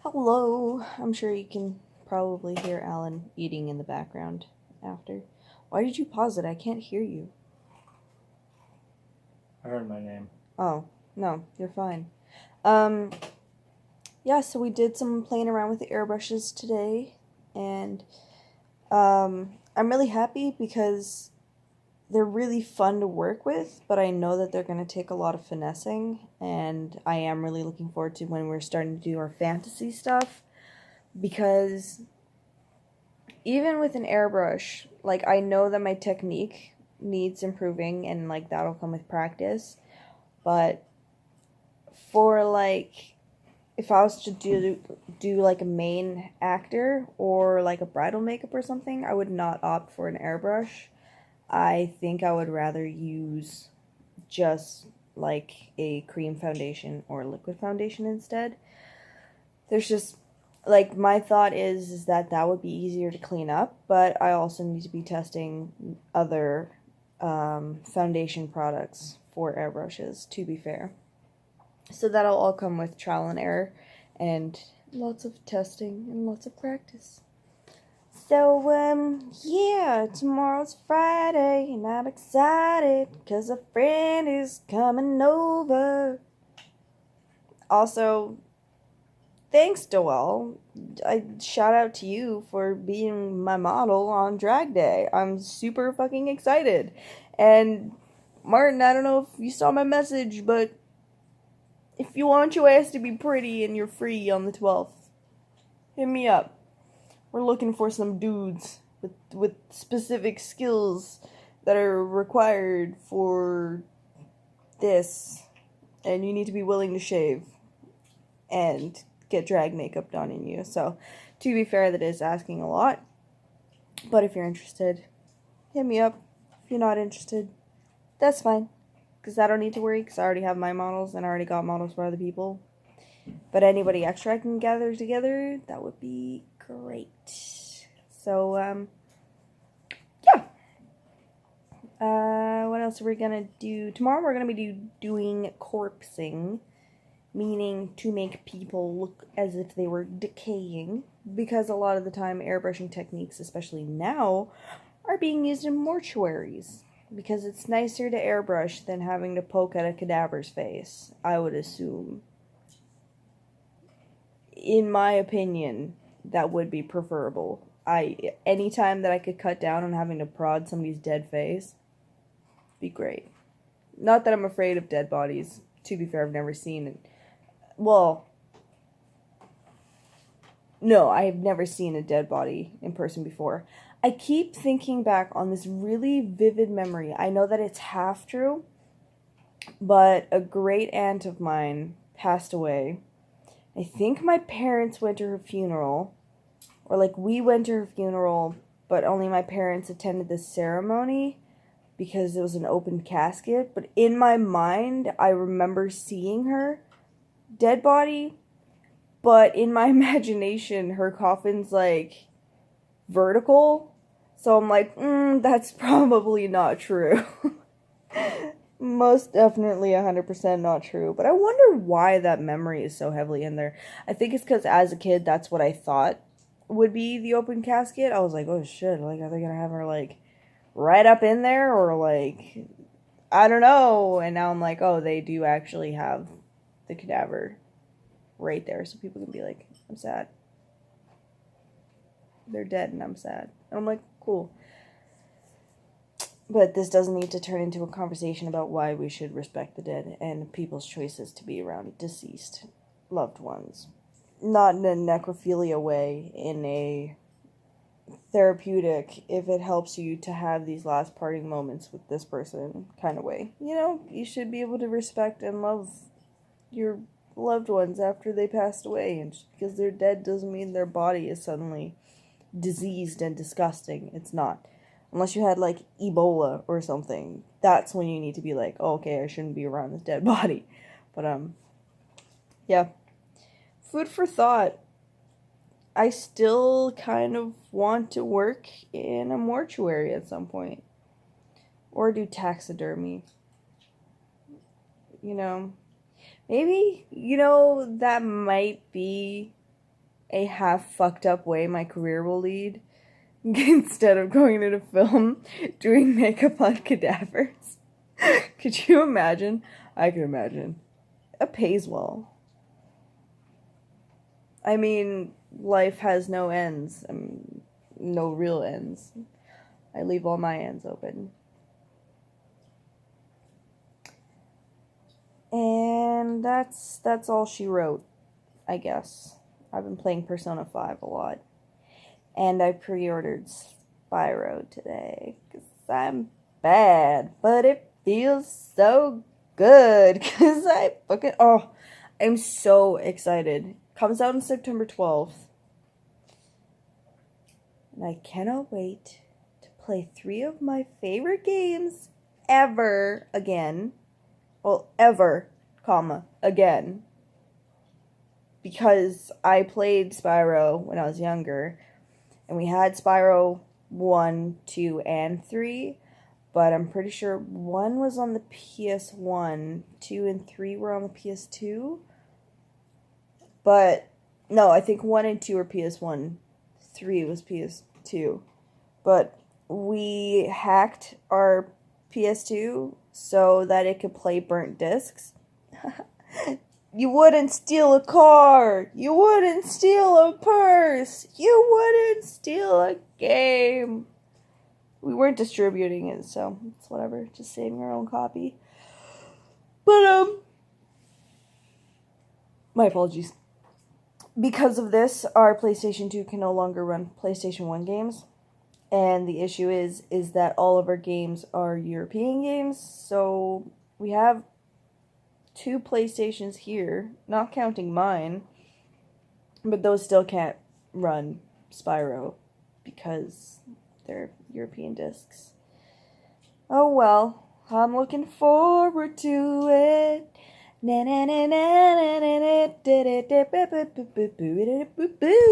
Hello. I'm sure you can probably hear Alan eating in the background after. Why did you pause it? I can't hear you. I heard my name. Oh, no, you're fine. Um, yeah, so we did some playing around with the airbrushes today, and I'm really happy because they're really fun to work with, but I know that they're going to take a lot of finessing, and I am really looking forward to when we're starting to do our fantasy stuff, because even with an airbrush, like I know that my technique needs improving and like that'll come with practice, but for like if I was to do like a main actor or like a bridal makeup or something, I would not opt for an airbrush. I think I would rather use just like a cream foundation or liquid foundation instead. There's just like my thought is that that would be easier to clean up, but I also need to be testing other foundation products for airbrushes, to be fair. So that'll all come with trial and error and lots of testing and lots of practice. So, yeah, tomorrow's Friday and I'm excited because a friend is coming over. Also, thanks, Doel. I shout out to you for being my model on Drag Day. I'm super fucking excited. And Martin, I don't know if you saw my message, but if you want your ass to be pretty and you're free on the 12th, hit me up. We're looking for some dudes with specific skills that are required for this, and you need to be willing to shave and get drag makeup done in you. So, to be fair, that is asking a lot. But if you're interested, hit me up. If you're not interested, that's fine. Because I don't need to worry, because I already have my models and I already got models for other people. But anybody extra I can gather together, that would be great. So, yeah. What else are we gonna do? Tomorrow we're gonna be doing corpsing, meaning to make people look as if they were decaying, because a lot of the time airbrushing techniques, especially now, are being used in mortuaries, because it's nicer to airbrush than having to poke at a cadaver's face, I would assume. In my opinion, that would be preferable. Anytime that I could cut down on having to prod somebody's dead face, be great. Not that I'm afraid of dead bodies. To be fair, I've never seen it. Well, no, I've never seen a dead body in person before. I keep thinking back on this really vivid memory. I know that it's half true, but a great aunt of mine passed away. I think my parents went to her funeral, or like we went to her funeral, but only my parents attended the ceremony because it was an open casket. But in my mind, I remember seeing her dead body, but in my imagination, her coffin's like vertical. So I'm like, that's probably not true. Most definitely 100% not true. But I wonder why that memory is so heavily in there. I think it's because as a kid, that's what I thought would be the open casket. I was like, oh shit, like, are they gonna have her, like, right up in there? Or, like, I don't know. And now I'm like, oh, they do actually have the cadaver right there. So people can be like, I'm sad. They're dead and I'm sad. And I'm like, cool. But this doesn't need to turn into a conversation about why we should respect the dead and people's choices to be around deceased loved ones. Not in a necrophilia way, in a therapeutic, if it helps you to have these last parting moments with this person kind of way. You know, you should be able to respect and love your loved ones after they passed away. And just because they're dead doesn't mean their body is suddenly diseased and disgusting. It's not. Unless you had, like, Ebola or something. That's when you need to be like, oh, okay, I shouldn't be around this dead body. But, yeah. Food for thought. I still kind of want to work in a mortuary at some point. Or do taxidermy. You know? Maybe, that might be a half fucked up way my career will lead instead of going into film doing makeup on cadavers. Could you imagine? I can imagine. It pays well. I mean, life has no ends. No real ends. I leave all my ends open. And that's all she wrote, I guess. I've been playing Persona 5 a lot. And I pre-ordered Spyro today. Because I'm bad. But it feels so good. Because I fucking... Oh, I'm so excited. Comes out on September 12th. And I cannot wait to play 3 of my favorite games ever again. Well, ever, comma, again. Because I played Spyro when I was younger. And we had Spyro 1, 2, and 3. But I'm pretty sure 1 was on the PS1. 2 and 3 were on the PS2. But, no, I think 1 and 2 were PS1. 3 was PS2. But we hacked our PS2 so that it could play burnt discs. You wouldn't steal a car. You wouldn't steal a purse. You wouldn't steal a game. We weren't distributing it, so it's whatever. Just saving our own copy. But, my apologies. Because of this, our PlayStation 2 can no longer run PlayStation 1 games. And the issue is that all of our games are European games. So we have 2 PlayStations here, not counting mine. But those still can't run Spyro because they're European discs. Oh well, I'm looking forward to it. Na na na na na na na na na na na na na na na na na na.